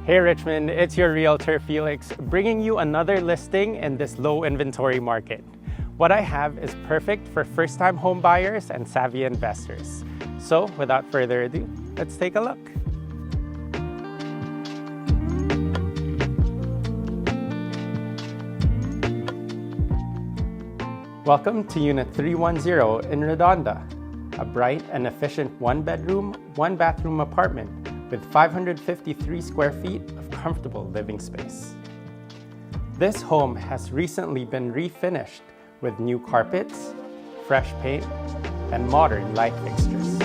Hey Richmond, it's your realtor Felix, bringing you another listing in this low inventory market. What I have is perfect for first-time home buyers and savvy investors. So without further ado, let's take a look. Welcome to Unit 310 in Redonda, a bright and efficient one-bedroom, one-bathroom apartment with 553 square feet of comfortable living space. This home has recently been refinished with new carpets, fresh paint, and modern light fixtures.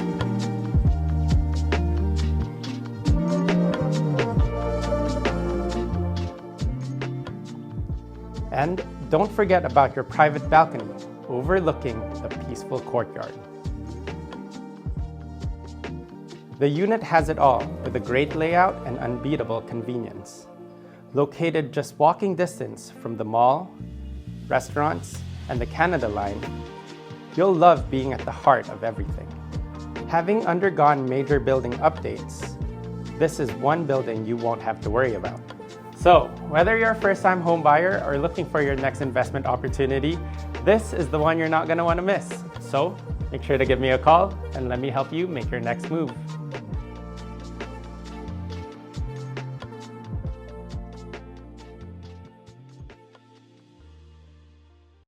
And don't forget about your private balcony overlooking the peaceful courtyard. The unit has it all with a great layout and unbeatable convenience. Located just walking distance from the mall, restaurants, and the Canada line, you'll love being at the heart of everything. Having undergone major building updates, this is one building you won't have to worry about. So, whether you're a first-time home buyer or looking for your next investment opportunity, this is the one you're not going to want to miss. So, make sure to give me a call and let me help you make your next move.